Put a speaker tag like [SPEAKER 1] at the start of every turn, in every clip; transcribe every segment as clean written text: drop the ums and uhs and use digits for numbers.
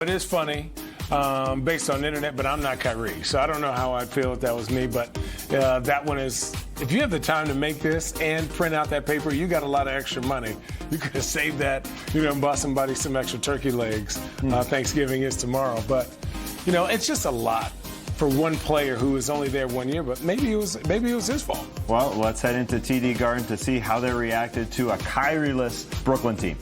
[SPEAKER 1] It is funny, based on the internet, but I'm not Kyrie, so I don't know how I'd feel if that was me. But that one is, if you have the time to make this and print out that paper, you got a lot of extra money. You could have saved that, and bought somebody some extra turkey legs. Thanksgiving is tomorrow, but it's just a lot for one player who was only there 1 year. But maybe it was his fault.
[SPEAKER 2] Well, let's head into TD Garden to see how they reacted to a Kyrie-less Brooklyn team.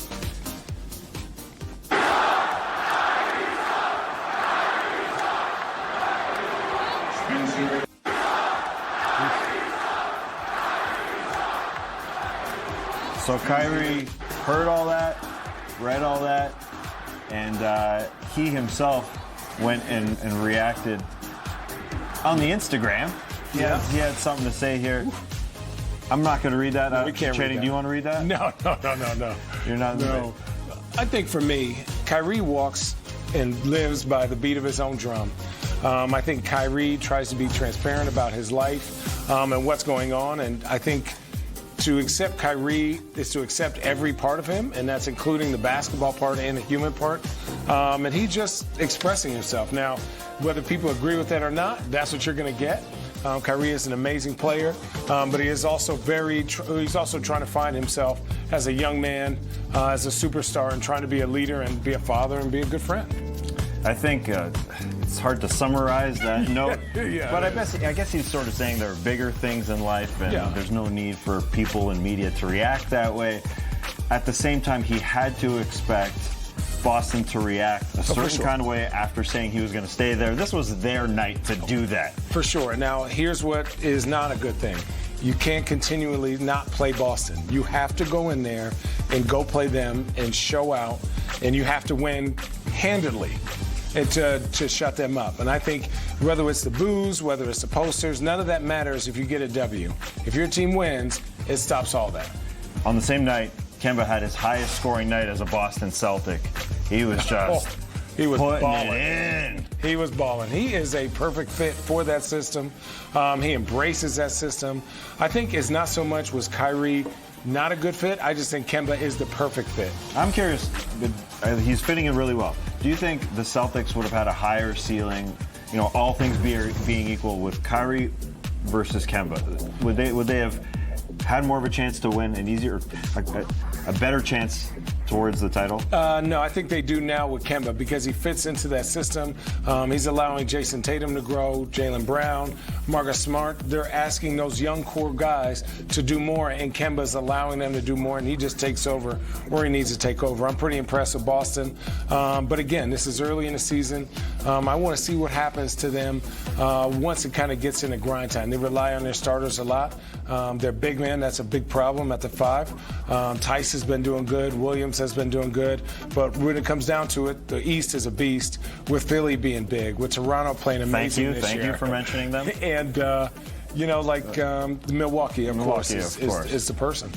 [SPEAKER 2] So Kyrie heard all that, read all that, and he himself went and reacted on the Instagram. He had something to say here. I'm not going to read that.
[SPEAKER 1] No, we can't read that.
[SPEAKER 2] Do you want to read that?
[SPEAKER 1] No.
[SPEAKER 2] You're not?
[SPEAKER 1] No. I think for me, Kyrie walks and lives by the beat of his own drum. I think Kyrie tries to be transparent about his life and what's going on, and I think to accept Kyrie is to accept every part of him, and that's including the basketball part and the human part. And he's just expressing himself. Now, whether people agree with that or not, that's what you're going to get. Kyrie is an amazing player, but he is also he's also trying to find himself as a young man, as a superstar, and trying to be a leader and be a father and be a good friend.
[SPEAKER 2] I think it's hard to summarize that note, but I guess he's sort of saying there are bigger things in life, and there's no need for people and media to react that way. At the same time, he had to expect Boston to react a certain kind of way after saying he was going to stay there. This was their night to do that.
[SPEAKER 1] For sure. Now, here's what is not a good thing. You can't continually not play Boston. You have to go in there and go play them and show out, and you have to win handedly and to shut them up. And I think whether it's the boos, whether it's the posters, none of that matters if you get a W. If your team wins, it stops all that.
[SPEAKER 2] On the same night, Kemba had his highest scoring night as a Boston Celtic. He was just
[SPEAKER 1] he was
[SPEAKER 2] putting
[SPEAKER 1] balling.
[SPEAKER 2] it in.
[SPEAKER 1] He was balling. He is a perfect fit for that system. He embraces that system. I think it's not so much was Kyrie not a good fit. I just think Kemba is the perfect fit.
[SPEAKER 2] I'm curious. He's fitting in really well. Do you think the Celtics would have had a higher ceiling, all things being equal, with Kyrie versus Kemba? Would they have had more of a chance to win, a better chance towards the title?
[SPEAKER 1] No, I think they do now with Kemba because he fits into that system. He's allowing Jason Tatum to grow, Jaylen Brown, Marcus Smart. They're asking those young core guys to do more, and Kemba's allowing them to do more, and he just takes over where he needs to take over. I'm pretty impressed with Boston. But again, this is early in the season. I want to see what happens to them once it kind of gets into grind time. They rely on their starters a lot. Their big man, that's a big problem at the 5. Tice has been doing good. Williams has been doing good. But when it comes down to it, the East is a beast, with Philly being big, with Toronto playing amazing this year.
[SPEAKER 2] Thank you for mentioning them.
[SPEAKER 1] And, Milwaukee, of course, is the person.